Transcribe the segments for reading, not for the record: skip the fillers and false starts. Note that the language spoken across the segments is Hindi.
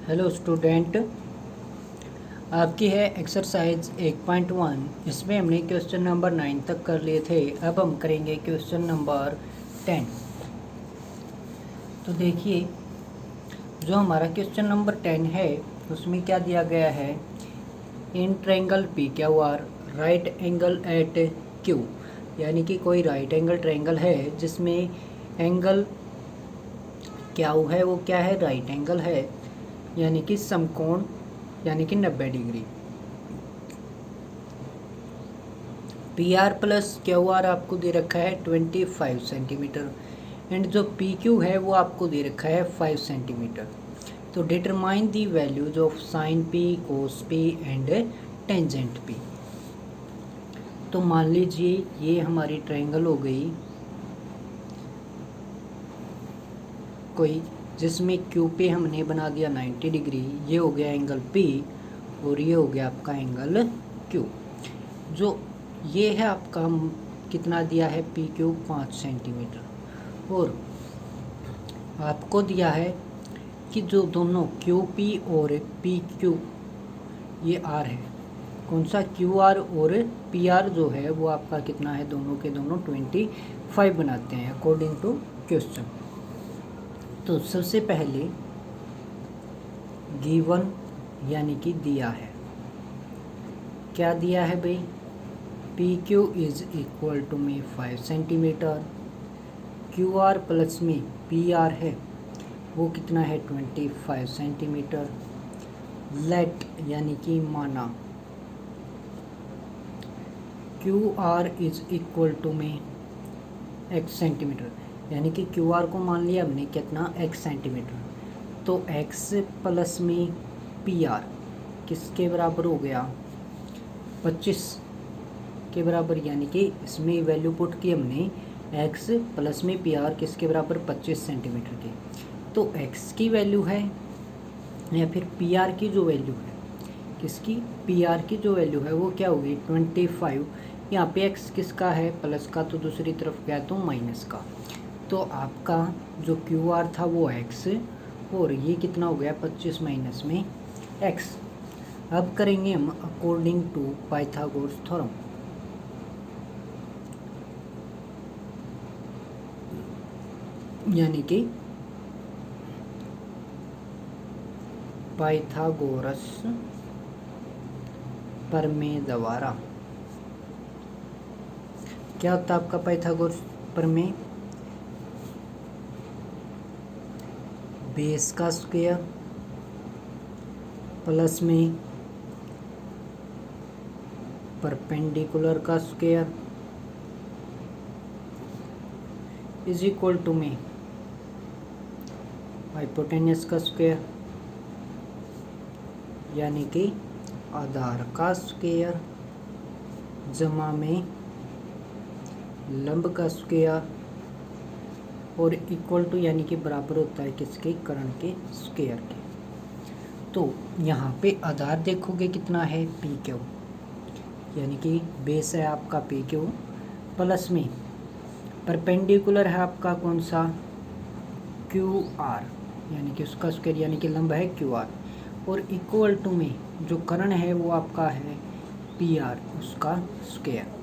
हेलो स्टूडेंट, आपकी है एक्सरसाइज 1.1। इसमें हमने क्वेश्चन नंबर 9 तक कर लिए थे। अब हम करेंगे क्वेश्चन नंबर 10। तो देखिए, जो हमारा क्वेश्चन नंबर 10 है उसमें क्या दिया गया है। In triangle P Q R right angle at Q, यानी कि कोई राइट एंगल ट्रायंगल है जिसमें एंगल क्यू है वो क्या है, राइट एंगल है, यानी कि समकोण, यानी कि 90 degree. P R plus Q R आपको दे रखा है 25 सेंटीमीटर एंड जो पी क्यू है वो आपको दे रखा है 5 सेंटीमीटर। तो determine the values of sine P, cos P and tangent P. तो मान लीजिए ये हमारी ट्रायंगल हो गई कोई, जिसमें क्यू पे हमने बना दिया 90 डिग्री। ये हो गया एंगल पी और ये हो गया आपका एंगल क्यू। जो ये है आपका कितना दिया है, पी क्यू 5 सेंटीमीटर, और आपको दिया है कि जो दोनों क्यू पी और पी क्यू ये आर है, कौन सा, क्यू आर और पी आर जो है वो आपका कितना है, दोनों के दोनों 25 बनाते हैं अकॉर्डिंग टू क्वेश्चन। तो सबसे पहले गिवन यानी कि दिया है, क्या दिया है भाई, P Q is equal to में 5 सेंटीमीटर, क्यू आर प्लस में पी आर है वो कितना है 25 सेंटीमीटर। लेट यानी कि माना Q R is equal to में x सेंटीमीटर, यानी कि क्यू आर को मान लिया हमने कितना, x सेंटीमीटर। तो x प्लस में पी आर किसके बराबर हो गया, 25 के बराबर, यानी कि इसमें वैल्यू पुट की हमने x प्लस में पी आर किसके बराबर, 25 सेंटीमीटर के। तो x की वैल्यू है या फिर पी आर की जो वैल्यू है, किसकी, पी आर की जो वैल्यू है वो क्या होगी 25। यहाँ पे x किसका है, प्लस का, तो दूसरी तरफ गया तो माइनस का। तो आपका जो क्यू आर था वो x और ये कितना हो गया 25 माइनस में x। अब करेंगे हम अकॉर्डिंग टू पाइथागोरस थ्योरम। यानी कि पाइथागोरस प्रमेय द्वारा, क्या होता है आपका पाइथागोरस प्रमेय, बेस का स्क्वायर प्लस में परपेंडिकुलर का स्क्वायर इज इक्वल टू में हाइपोटेन्यूस का स्क्वायर, यानी कि आधार का स्क्वायर जमा में लंब का स्क्वायर और इक्वल टू यानी कि बराबर होता है किसके, कर्ण के स्क्वायर के। तो यहाँ पे आधार देखोगे कितना है, पी क्यू, यानी कि बेस है आपका पी क्यू, प्लस में परपेंडिकुलर है आपका कौन सा, क्यू आर, यानी कि उसका स्क्वायर, यानी कि लंब है क्यू आर, और इक्वल टू में जो कर्ण है वो आपका है पी आर, उसका स्क्वायर।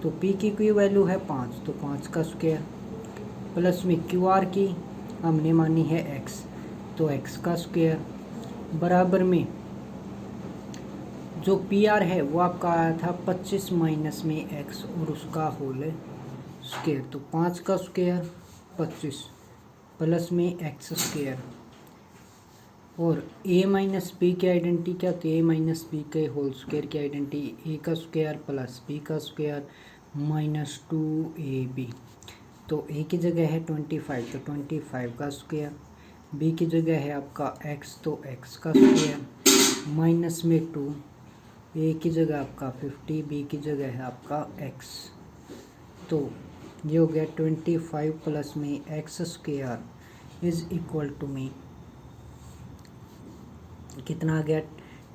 तो पी की वैल्यू है 5, तो 5 का स्क्वायर, प्लस में क्यू आर की हमने मानी है x, तो x का स्क्वायर, बराबर में जो पी आर है वो आपका आया था 25 माइनस में x और उसका होल स्क्वायर। तो 5 का स्क्वायर 25 प्लस में x स्क्वायर, और a माइनस बी की आइडेंटिटी क्या होती है, a माइनस बी के होल स्क्वायर की आइडेंटिटी, a का स्क्वायर प्लस b का स्क्वायर माइनस 2ab। तो a की जगह है 25, तो 25 का स्क्वायर, b की जगह है आपका x, तो x का स्क्वायर माइनस में 2, a की जगह आपका 50, b की जगह है आपका x। तो ये हो गया 25 प्लस में x square is equal to में कितना आ गया,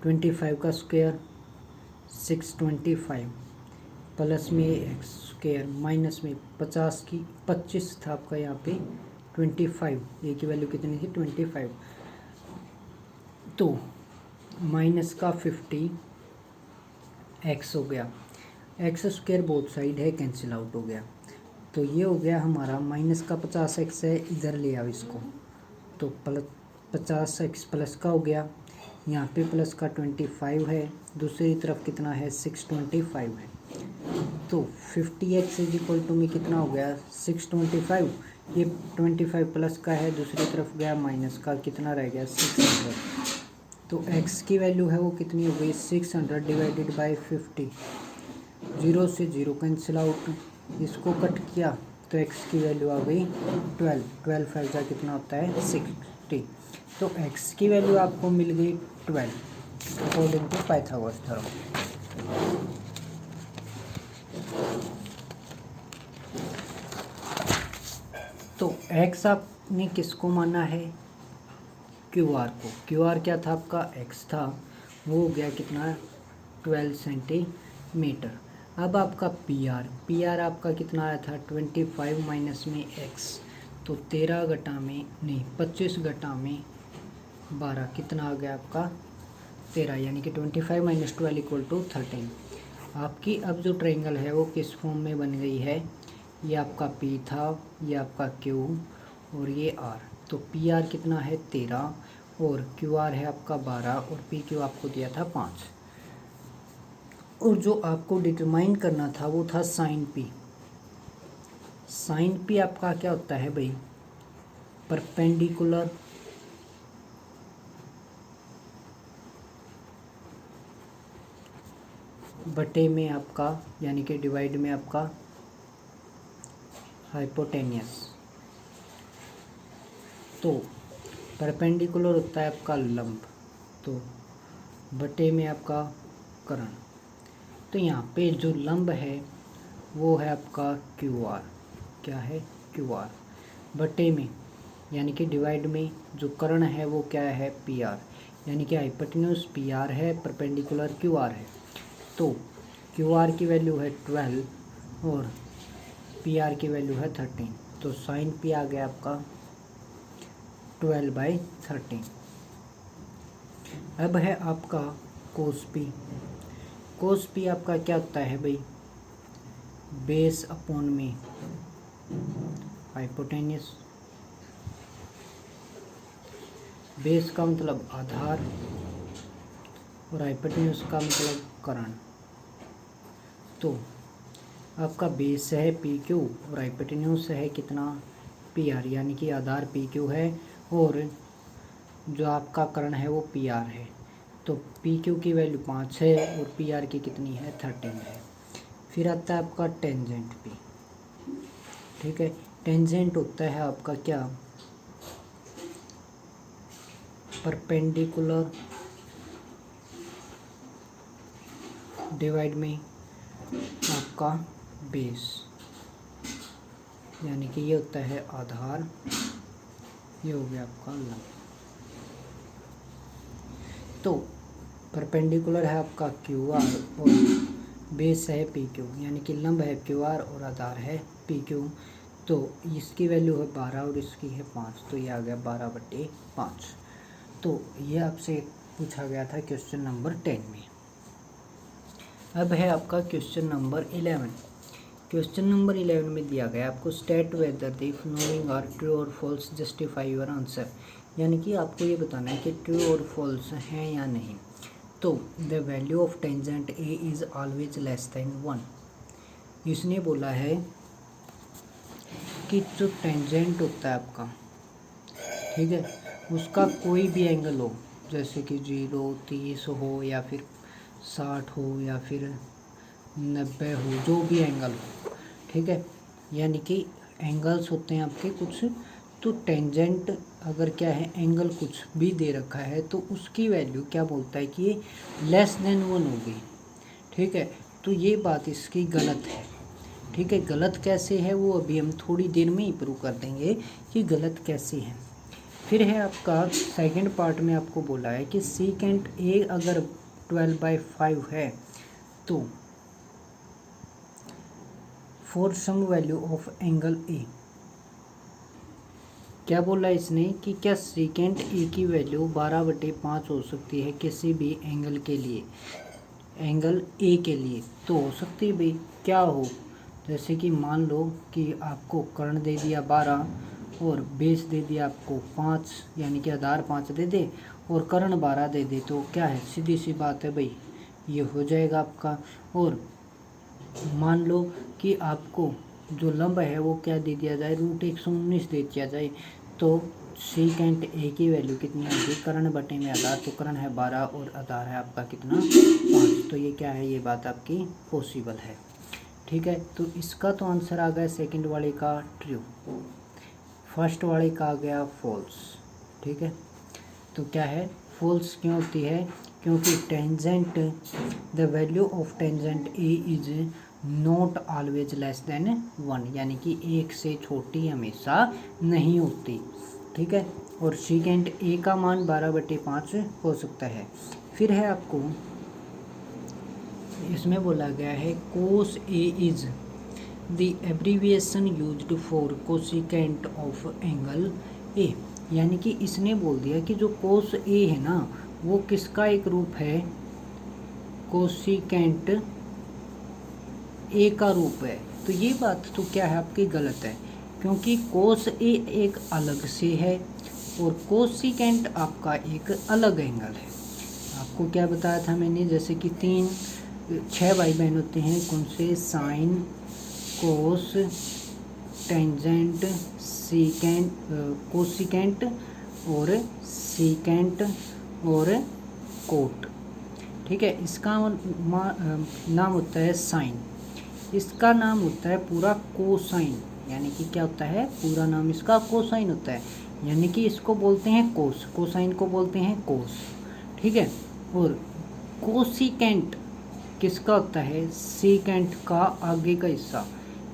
25 का स्क्वायर 625 प्लस में एक्स स्क्वायर माइनस में 50 की 25 था आपका यहाँ पे 25, ए की वैल्यू कितनी थी 25। तो माइनस का 50 एक्स हो गया, एक्स स्क्वायर बोथ साइड है, कैंसिल आउट हो गया। तो ये हो गया हमारा माइनस का 50 एक्स है, इधर ले आओ इसको, तो प्लस 50 एक्स प्लस का हो गया, यहाँ पे प्लस का 25 है, दूसरी तरफ कितना है 625 है। तो 50x इज इक्वल टू में कितना हो गया 625, ये 25 प्लस का है, दूसरी तरफ गया माइनस का, कितना रह गया 600। तो x की वैल्यू है वो कितनी हो गई 600 डिवाइडेड बाई 50, 0 से 0 कैंसिल आउट, इसको कट किया तो x की वैल्यू आ गई 12, 12 फाइव कितना होता है 60। तो x की वैल्यू आपको मिल गई 12 अकॉर्डिंग टू पाइथागोरस थ्योरम। तो x आपने किसको माना है QR को, QR क्या था आपका x था, वो हो गया कितना 12 सेंटीमीटर। अब आपका PR आपका कितना आया था 25 माइनस में x, तो 13 घटा में नहीं 25 घटा में 12 कितना आ गया आपका 13, यानी कि 25 माइनस 12 इक्वल टू 13। आपकी अब जो ट्रायंगल है वो किस फॉर्म में बन गई है, ये आपका P था, ये आपका Q और ये R। तो PR कितना है 13 और QR है आपका 12 और PQ आपको दिया था 5। और जो आपको डिटरमाइन करना था वो था साइन P। साइन P आपका क्या होता है भाई, परपेंडिकुलर बटे में आपका, यानी कि डिवाइड में आपका हाइपोटेनियस। तो परपेंडिकुलर होता है आपका लंब, तो बटे में आपका कर्ण। तो यहाँ पे जो लंब है वो है आपका QR, क्या है QR, बटे में यानी कि डिवाइड में जो कर्ण है वो क्या है PR, यानी कि हाइपोटेन्यूज PR है, परपेंडिकुलर QR है। तो QR की वैल्यू है 12 और PR की वैल्यू है 13, तो साइन P आ गया आपका 12/13। अब है आपका कोस P। कोस P आपका क्या होता है भाई, बेस अपॉन में हाइपोटेन्यूज, बेस का मतलब आधार और हाइपोटेन्यूज का मतलब कर्ण। तो आपका बेस है PQ और हाइपोटेन्यूज है कितना PR, यानी कि आधार PQ है और जो आपका कर्ण है वो PR है। तो PQ की वैल्यू 5 है और PR की कितनी है 13 है। फिर आता है आपका टेंजेंट P, ठीक है। टेंजेंट होता है आपका क्या, परपेंडिकुलर डिवाइड में आपका बेस, यानी कि ये होता है आधार, ये हो गया आपका लंब। तो परपेंडिकुलर है आपका QR और बेस है PQ, यानी कि लंब है QR और आधार है PQ। तो इसकी वैल्यू है 12 और इसकी है 5, तो ये आ गया 12/5। तो ये आपसे पूछा गया था क्वेश्चन नंबर 10 में। अब है आपका क्वेश्चन नंबर 11। क्वेश्चन नंबर 11 में दिया गया आपको state whether the following are true और फॉल्स, जस्टिफाई योर आंसर, यानी कि आपको ये बताना है कि ट्रू और फॉल्स हैं या नहीं। तो the value of tangent A is always less than 1। इसने बोला है कि जो टेंजेंट होता है आपका, ठीक है, उसका कोई भी एंगल हो, जैसे कि 0, 30 हो या फिर 60 हो या फिर 90 हो, जो भी एंगल हो, ठीक है, यानी कि एंगल्स होते हैं आपके कुछ। तो टेंजेंट अगर क्या है एंगल कुछ भी दे रखा है तो उसकी वैल्यू क्या बोलता है कि ये लेस देन 1 होगी, ठीक है। तो ये बात इसकी गलत है, ठीक है। गलत कैसे है वो अभी हम थोड़ी देर में ही प्रूव कर देंगे कि गलत कैसे है। फिर है आपका सेकंड पार्ट में आपको बोला है कि सीकेंट ए अगर 12/5 है तो for some value of angle A, क्या बोला इसने कि क्या सीकेंट ए की वैल्यू 12/5 हो सकती है किसी भी एंगल के लिए, एंगल ए के लिए। तो हो सकती है भाई, क्या हो, जैसे कि मान लो कि आपको कर्ण दे दिया 12 और बेस दे दिया आपको 5, यानी कि आधार 5 दे दे और कर्ण 12 दे दे, तो क्या है, सीधी सी बात है भाई, ये हो जाएगा आपका। और मान लो कि आपको जो लंब है वो क्या दे दिया जाए, √119 दे दिया जाए, तो सीकेंट ए की वैल्यू कितनी आएगी, कर्ण बटे में आधार, तो कर्ण है 12 और आधार है आपका कितना, 5। तो ये क्या है, ये बात आपकी पॉसिबल है। ठीक है, तो इसका तो आंसर आ गया सेकंड वाले का ट्रू, फर्स्ट वाले का आ गया फॉल्स। ठीक है, तो क्या है, फॉल्स क्यों होती है, क्योंकि tangent, the value of tangent A is not always less than 1, यानी कि 1 से छोटी हमेशा नहीं होती। ठीक है, और सीकेंट ए का मान 12/5 हो सकता है। फिर है आपको इसमें बोला गया है cos A is the abbreviation used for cosecant of angle A, यानी कि इसने बोल दिया कि जो कोस ए है ना वो किसका एक रूप है, कोसिकेंट ए का रूप है। तो ये बात तो क्या है आपकी गलत है, क्योंकि कोस ए एक अलग से है और कोसिकेंट आपका एक अलग एंगल है। आपको क्या बताया था मैंने, जैसे कि 6 भाई बहन होते हैं, कौन से, साइन, कोस, टेंजेंट, सीकेंट, कोसिकेंट और सीकेंट और कोट। ठीक है, इसका नाम होता है साइन, इसका नाम होता है पूरा कोसाइन, यानी कि क्या होता है, पूरा नाम इसका कोसाइन होता है, यानी कि इसको बोलते हैं कोस, कोसाइन को बोलते हैं कोस। ठीक है, और कोसिकेंट किसका होता है, सीकेंट का आगे का हिस्सा,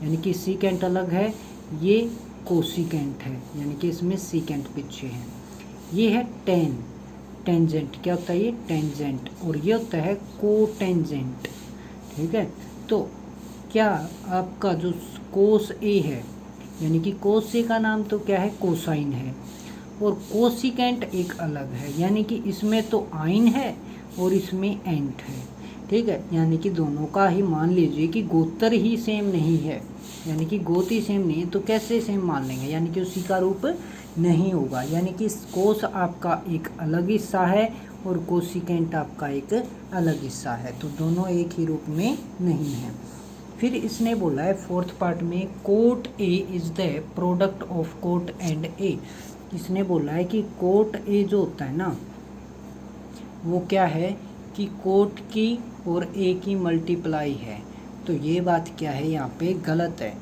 यानी कि सीकेंट अलग है, ये कोसिकेंट है, यानी कि इसमें सीकेंट पीछे है। ये है टेंजेंट, क्या होता है ये, टेंजेंट, और ये होता है कोटेंजेंट। ठीक है, तो क्या आपका जो कोस ए है, यानी कि कोस ए का नाम तो क्या है, कोसाइन है, और कोसिकेंट एक अलग है, यानी कि इसमें तो आइन है और इसमें एंट है। ठीक है, यानी कि दोनों का ही मान लीजिए कि गोत्र ही सेम नहीं है, यानी कि गोत ही सेम नहीं है, तो कैसे सेम मान लेंगे, यानी कि उसी का रूप नहीं होगा, यानी कि कोस आपका एक अलग हिस्सा है और कोसिकेंट आपका एक अलग हिस्सा है, तो दोनों एक ही रूप में नहीं है। फिर इसने बोला है फोर्थ पार्ट में, cot A is the product of cot and A. इसने बोला है कि कोट ए जो होता है ना वो क्या है, कि कोट की और ए की मल्टीप्लाई है। तो ये बात क्या है, यहाँ पे गलत है,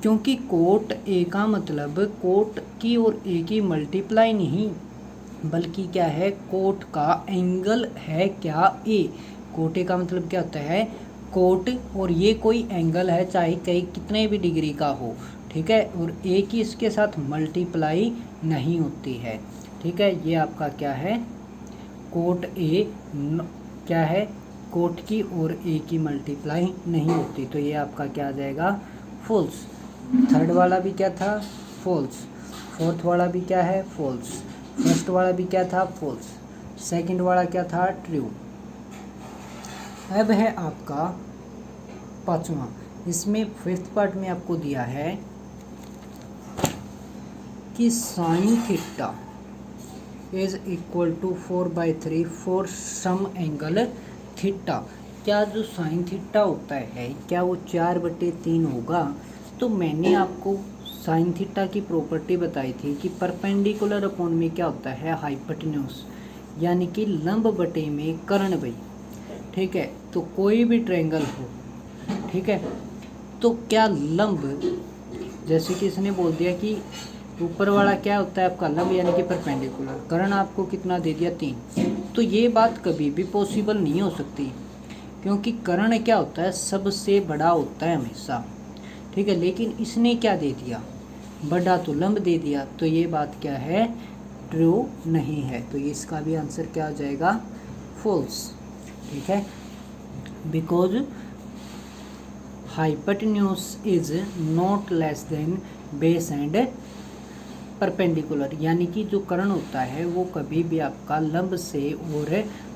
क्योंकि कोट ए का मतलब कोट की और ए की मल्टीप्लाई नहीं, बल्कि क्या है, कोट का एंगल है क्या, ए। कोट ए का मतलब क्या होता है, कोट और ये कोई एंगल है, चाहे कहीं कितने भी डिग्री का हो। ठीक है, और ए की इसके साथ मल्टीप्लाई नहीं होती है। ठीक है, ये आपका क्या है, कोट ए क्या है, कोट की और ए की मल्टीप्लाई नहीं होती, तो ये आपका क्या आ जाएगा, फॉल्स। थर्ड वाला भी क्या था, फॉल्स, फोर्थ वाला भी क्या है, फॉल्स, फर्स्ट वाला भी क्या था, फॉल्स, सेकंड वाला क्या था, ट्रू। अब है आपका पांचवा, इसमें फिफ्थ पार्ट में आपको दिया है कि sine theta is equal to 4/3 for some angle theta. क्या जो साइन थीटा होता है क्या वो 4/3 होगा। तो मैंने आपको साइन थीटा की प्रॉपर्टी बताई थी कि परपेंडिकुलर अपॉन में क्या होता है, हाइपोटेन्यूज, यानी कि लंब बटे में कर्ण भाई। ठीक है, तो कोई भी ट्रायंगल हो, ठीक है, तो क्या लंब, जैसे कि इसने बोल दिया कि ऊपर वाला क्या होता है आपका लंब, यानी कि परपेंडिकुलर, कर्ण आपको कितना दे दिया 3, तो ये बात कभी भी पॉसिबल नहीं हो सकती, क्योंकि कर्ण क्या होता है, सबसे बड़ा होता है हमेशा। ठीक है, लेकिन इसने क्या दे दिया, बड़ा तो लंब दे दिया, तो ये बात क्या है, ट्रू नहीं है, तो इसका भी आंसर क्या आ जाएगा, फॉल्स। ठीक है, because hypotenuse is not less than base and perpendicular, यानी कि जो कर्ण होता है वो कभी भी आपका लंब से और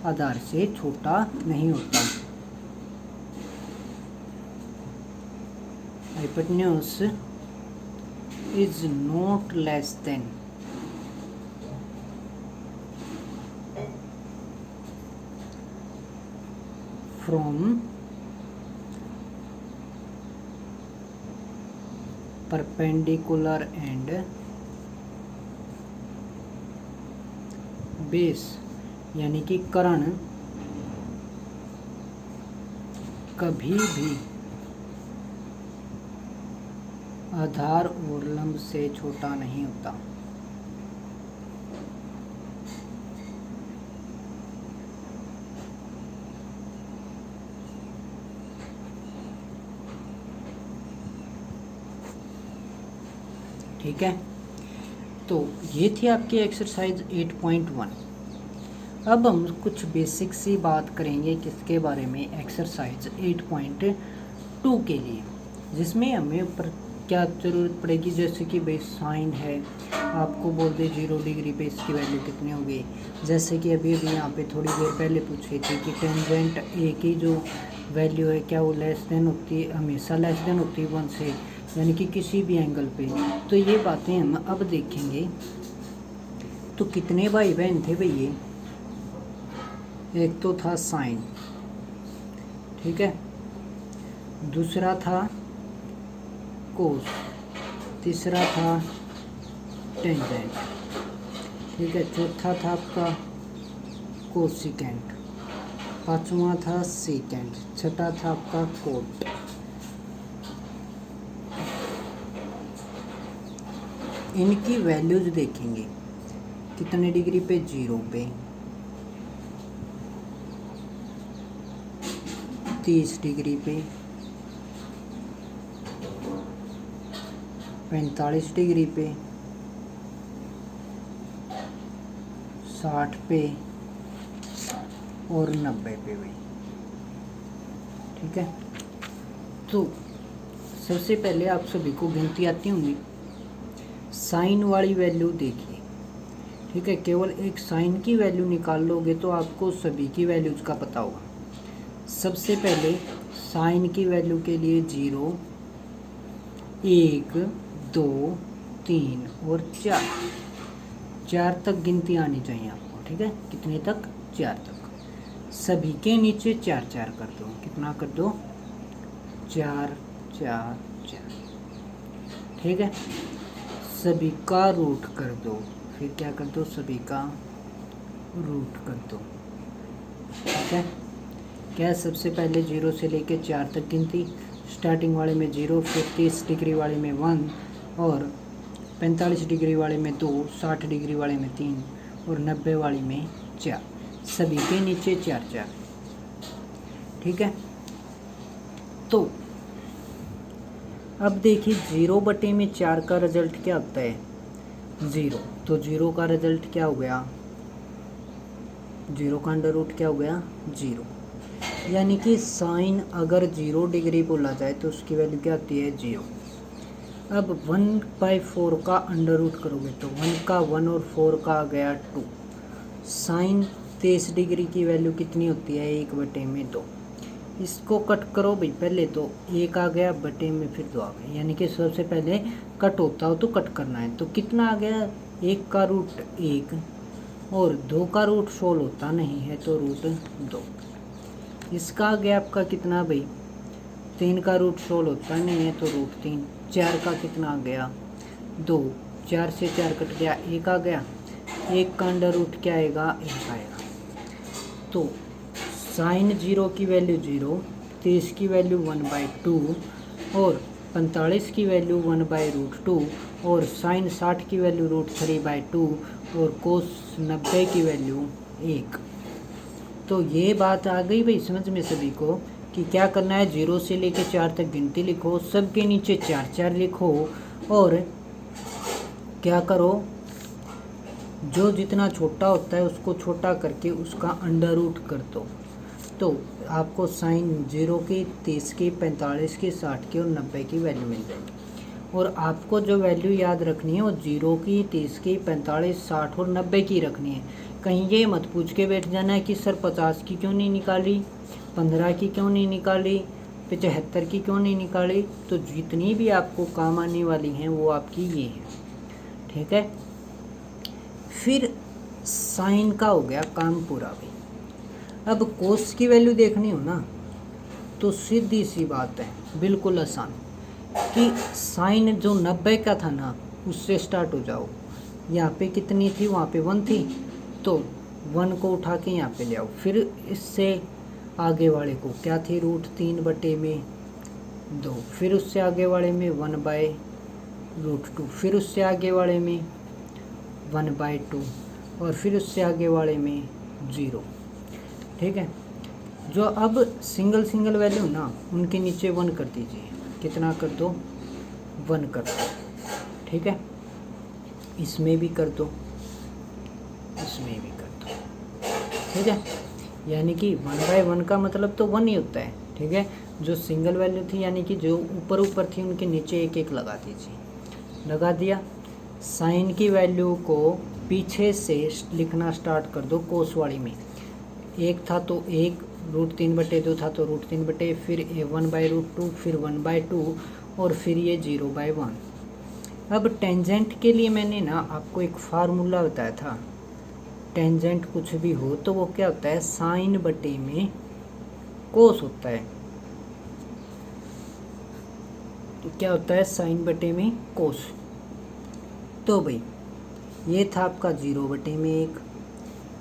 आधार से छोटा नहीं होता। Hypotenuse is not less than from perpendicular and base, यानी कि कर्ण कभी भी आधार और लंब से छोटा नहीं होता। ठीक है, तो ये थी आपकी एक्सरसाइज 8.1। अब हम कुछ बेसिक सी बात करेंगे किसके बारे में, एक्सरसाइज 8.2 के लिए, जिसमें हमें ऊपर क्या ज़रूरत पड़ेगी, जैसे कि भाई साइन है, आपको बोल दे 0 डिग्री पे इसकी वैल्यू कितनी होगी। जैसे कि अभी यहाँ पे थोड़ी देर पहले पूछे थे कि टेंजेंट ए की जो वैल्यू है क्या वो लेस देन होती है, हमेशा लेस देन होती है 1 से, यानी कि किसी भी एंगल पे। तो ये बातें हम अब देखेंगे। तो कितने भाई बहन थे भैया, एक तो था साइन, ठीक है, दूसरा था कोस, तीसरा था टेंजेंट, ठीक है, चौथा था आपका कोसिकेंट, पांचवा था सीकेंट, छठा था आपका कोट। इनकी वैल्यूज देखेंगे, कितने डिग्री पे, 0 पे, 30 डिग्री पे, 45 डिग्री पे, 60 पे और 90 पे भाई। ठीक है, तो सबसे पहले आप सभी को गिनती आती होंगी। साइन वाली वैल्यू देखिए, ठीक है, केवल एक साइन की वैल्यू निकाल लोगे तो आपको सभी की वैल्यूज का पता होगा। सबसे पहले साइन की वैल्यू के लिए 0, 1, 2, 3 और 4 तक गिनती आनी चाहिए आपको। ठीक है, कितने तक, 4 तक। सभी के नीचे 4 4 कर दो, कितना कर दो, 4 4 4। ठीक है, सभी का रूट कर दो, फिर क्या कर दो, सभी का रूट कर दो। ठीक है, क्या, सबसे पहले 0 से लेके 4 तक गिनती, स्टार्टिंग वाले में 0, फिर 30 डिग्री वाले में 1 और 45 डिग्री वाले में 2, 60 डिग्री वाले में 3 और 90 वाले में 4। सभी के नीचे 4 4। ठीक है, तो अब देखिए 0/4 का रिजल्ट क्या होता है, 0। तो 0 का रिजल्ट क्या हो गया, 0 का अंडर रूट क्या हो गया, 0। यानी कि साइन अगर 0 डिग्री बोला जाए तो उसकी वैल्यू क्या आती है, 0। अब 1/4 का अंडर रूट करोगे तो 1 का 1 और 4 का आ गया 2। साइन 30 डिग्री की वैल्यू कितनी होती है, 1/2। इसको कट करो भाई, पहले तो 1 आ गया, बटे में फिर 2 आ गया, यानी कि सबसे पहले कट होता हो तो कट करना है। तो कितना आ गया, 1 का रूट 1 और 2 का रूट 16 होता नहीं है तो रूट 2। इसका आ गया आपका कितना भाई, 3 का रूट 16 होता नहीं है तो रूट 3। 4 का कितना आ गया, 2, 4 से 4 कट गया, 1 आ गया, 1 का अंडर रूट क्या आएगा, 1 आएगा। तो साइन 0 की वैल्यू 0, 30 की वैल्यू 1/2 और 45 की वैल्यू 1/√2 और साइन 60 की वैल्यू √3/2 और कोस 90 की वैल्यू 1। तो ये बात आ गई भाई समझ में सभी को कि क्या करना है, 0 से लेकर 4 तक गिनती लिखो, सबके नीचे 4 4 लिखो और क्या करो, जो जितना छोटा होता है उसको छोटा करके उसका अंडर रूट कर दो। तो आपको साइन 0 की, 30 की, 45 की, 60 की और 90 की वैल्यू मिल जाएगी। और आपको जो वैल्यू याद रखनी है वो 0 की, 30 की, 45, 60 और 90 की रखनी है। कहीं ये मत पूछ के बैठ जाना है कि सर 50 की क्यों नहीं निकाली, 15 की क्यों नहीं निकाली, 75 की क्यों नहीं निकाली। तो जितनी भी आपको काम आने वाली हैं वो आपकी ये है, ठीक है। फिर साइन का हो गया काम पूरा भी। अब कोस की वैल्यू देखनी हो ना, तो सीधी सी बात है, बिल्कुल आसान, कि साइन जो 90 का था ना उससे स्टार्ट हो जाओ। यहाँ पे कितनी थी, वहाँ पे 1 थी, तो 1 को उठा के यहाँ पे ले आओ। फिर इससे आगे वाले को क्या थी, √3/2। फिर उससे आगे वाले में 1/√2। फिर उससे आगे वाले में 1/2 और फिर उससे आगे वाले में 0, ठीक है। जो अब सिंगल सिंगल वैल्यू ना उनके नीचे 1 कर दीजिए। कितना कर दो, 1 कर दो, ठीक है। इसमें भी कर दो, इसमें भी कर दो, ठीक है। यानी कि 1/1 का मतलब तो 1 ही होता है, ठीक है। जो सिंगल वैल्यू थी यानी कि जो ऊपर ऊपर थी उनके नीचे एक एक लगा दीजिए। लगा दिया। साइन की वैल्यू को पीछे से लिखना स्टार्ट कर दो कोस वाली में। 1 था तो 1, √3/2 था तो √3/, फिर 1/√2, फिर 1/2 और फिर ये 0/1। अब टेंजेंट के लिए मैंने ना आपको एक फार्मूला बताया था। टेंजेंट कुछ भी हो तो वो क्या होता है, साइन बटे में कोस होता है। तो क्या होता है, साइन बटे में कोस। तो भाई ये था आपका 0/1,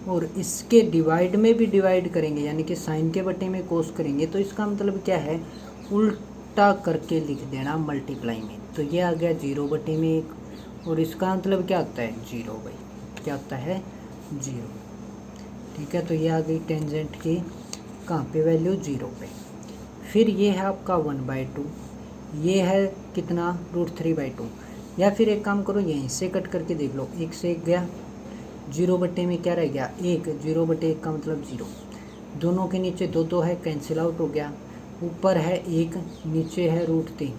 और इसके डिवाइड में भी डिवाइड करेंगे, यानी कि साइन के बटे में कोस करेंगे, तो इसका मतलब क्या है, उल्टा करके लिख देना मल्टीप्लाई में। तो ये आ गया 0/1, और इसका मतलब क्या होता है, 0 भाई, क्या होता है, 0, ठीक है। तो ये आ गई टेंजेंट की कहाँ पे वैल्यू, 0 पे। फिर ये है आपका 1/2, ये है कितना, √3/2। या फिर एक काम करो, यहीं से कट करके देख लो, 1 से 1 गया, 0/, में क्या रह गया, 1, 0/1 का मतलब 0। दोनों के नीचे 2 है, कैंसिल आउट हो गया। ऊपर है 1, नीचे है √3,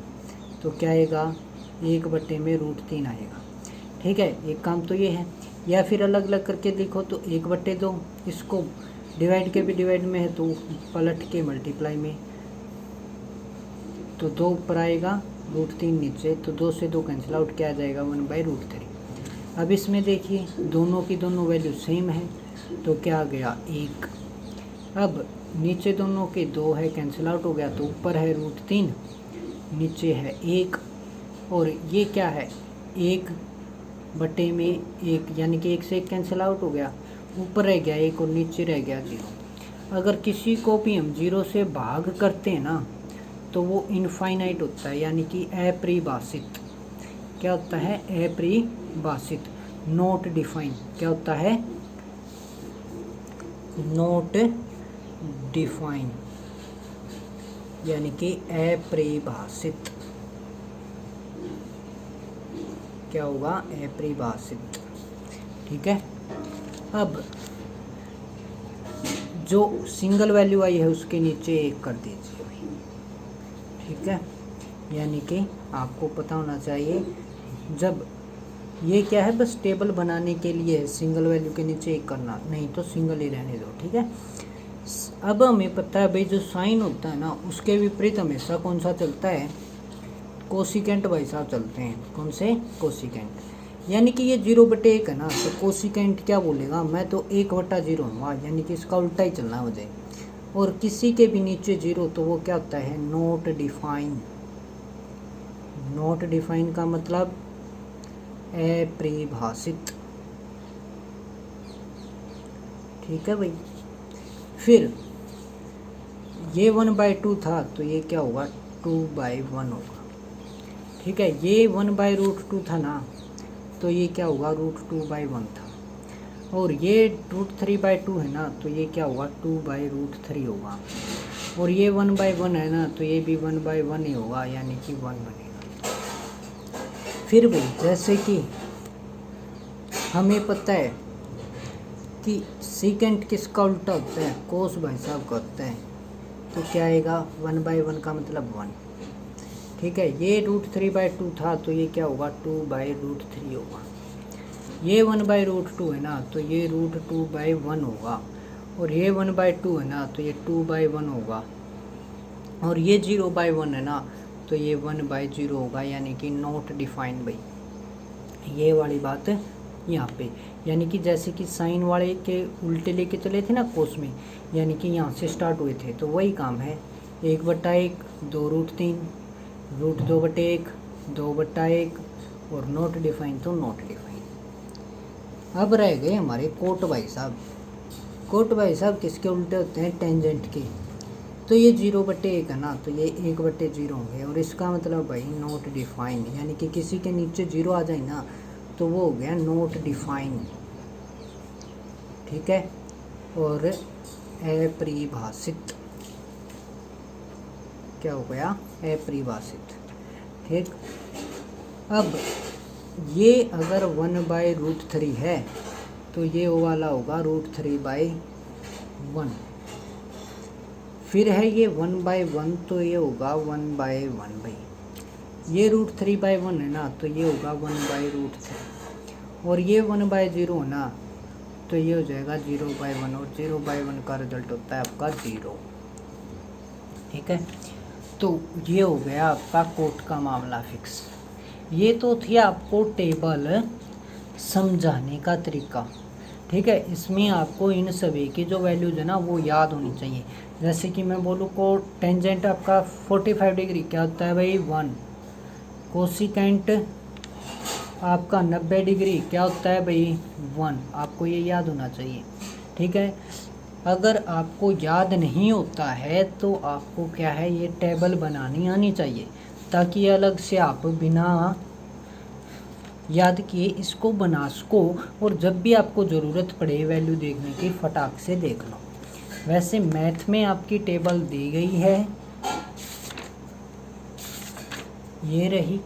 तो क्या आएगा, 1/, में √3 आएगा, ठीक है। एक काम तो ये है। या फिर अलग अलग करके देखो तो 1/2, इसको डिवाइड के भी डिवाइड में है तो पलट के मल्टीप्लाई में, तो 2 ऊपर आएगा, √3 नीचे, तो 2 से 2 कैंसिल आउट, क्या आ जाएगा, 1/√3। अब इसमें देखिए दोनों की दोनों वैल्यू सेम है, तो क्या आ गया, 1। अब नीचे दोनों के 2 है, कैंसिल आउट हो गया, तो ऊपर है √3, नीचे है 1, और ये क्या है, 1/, में 1, यानी कि 1 से 1 कैंसिल आउट हो गया, ऊपर रह गया 1 और नीचे रह गया 0। अगर किसी को भी हम 0 से भाग करते हैं ना तो वो इनफाइनाइट होता है, यानी कि अपरिभाषित। क्या होता है, अपरिभाषित, नॉट डिफाइन। क्या होता है, नॉट डिफाइन, यानी कि अपरिभाषित। क्या होगा, अपरिभाषित, ठीक है। अब जो सिंगल वैल्यू आई है उसके नीचे 1 कर दीजिए, ठीक है। यानी कि आपको पता होना चाहिए, जब ये क्या है, बस टेबल बनाने के लिए सिंगल वैल्यू के नीचे 1 करना, नहीं तो सिंगल ही रहने दो, ठीक है। अब हमें पता है भाई जो साइन होता है ना उसके विपरीत हमेशा कौन सा चलता है, कोसिकेंट भाई साहब चलते हैं। कौन से, कोसिकेंट। यानी कि ये 0/1 है ना, तो कोसिकेंट क्या बोलेगा, मैं तो 1/0 हूँ, यानी कि इसका उल्टा ही चलना है मुझे। और किसी के भी नीचे 0 तो वो क्या होता है, नॉट डिफाइन। नॉट डिफाइन का मतलब अपरिभाषित, ठीक है भाई। फिर ये 1/2 था तो ये क्या होगा, 2/1 होगा, ठीक है। ये 1/√2 था ना, तो ये क्या होगा, √2/1 था। और ये √3/2 है ना, तो ये क्या होगा, 2/√3 होगा। और ये 1/1 है ना, तो ये भी 1/1 ही होगा, यानी कि 1 बनेगा। फिर भी जैसे कि हमें पता है कि सीकेंट किसका उल्टा होता है, कोस भाई साहब का होता है, तो क्या आएगा, 1/1 का मतलब 1, ठीक है। ये √3/2 था तो ये क्या होगा 2/√3 होगा। ये 1/√2 है ना तो ये √2/1 होगा, और ये 1/2 है ना तो ये 2/1 होगा, और ये 0/1 है ना तो ये 1/0 होगा, यानी कि नॉट डिफाइंड बाई। ये वाली बात यहाँ पे, यानी कि जैसे कि साइन वाले के उल्टे लेके चले थे ना कोस में, यानी कि यहाँ से स्टार्ट हुए थे, तो वही काम है। 1/1, 2√3, √2/1, 2/1, और नॉट डिफाइन तो नॉट डिफाइन। अब रह गए हमारे कोट भाई साहब। कोट भाई साहब किसके उल्टे होते हैं? टेंजेंट के। तो ये 0/1 है ना तो ये 1/0 होंगे, और इसका मतलब भाई नॉट डिफाइन, यानी कि किसी के नीचे 0 आ जाए ना तो वो हो गया नॉट डिफाइन। ठीक है, और अपरिभाषित, क्या हो गया? अपरिभाषित। ठीक, अब ये अगर 1/√3 है तो ये वाला होगा √3/1। फिर है ये 1/1 तो ये होगा 1/1 ये √3/1 है ना तो ये होगा 1/√3, और ये 1/0 है ना तो ये हो जाएगा 0/1, और 0/1 का रिजल्ट होता है आपका 0। ठीक है, तो ये हो गया आपका कोट का मामला फिक्स। ये तो थी आपको टेबल समझाने का तरीका। ठीक है, इसमें आपको इन सभी की जो वैल्यूज है ना वो याद होनी चाहिए। जैसे कि मैं बोलूँ को टेंजेंट आपका 45 डिग्री क्या होता है भाई? 1। कोसिकेंट आपका 90 डिग्री क्या होता है भाई? 1। आपको ये याद होना चाहिए। ठीक है, अगर आपको याद नहीं होता है तो आपको क्या है, ये टेबल बनानी आनी चाहिए, ताकि अलग से आप बिना याद किए इसको बना सको, और जब भी आपको ज़रूरत पड़े वैल्यू देखने की फटाक से देख लो। वैसे मैथ में आपकी टेबल दी गई है, ये रही।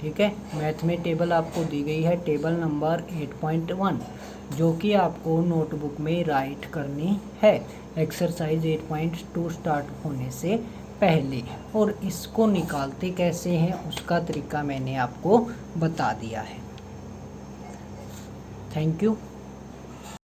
ठीक है, मैथ में टेबल आपको दी गई है, टेबल नंबर 8.1, जो कि आपको नोटबुक में राइट करनी है एक्सरसाइज 8.2 स्टार्ट होने से पहले। और इसको निकालते कैसे हैं उसका तरीका मैंने आपको बता दिया है। Thank you.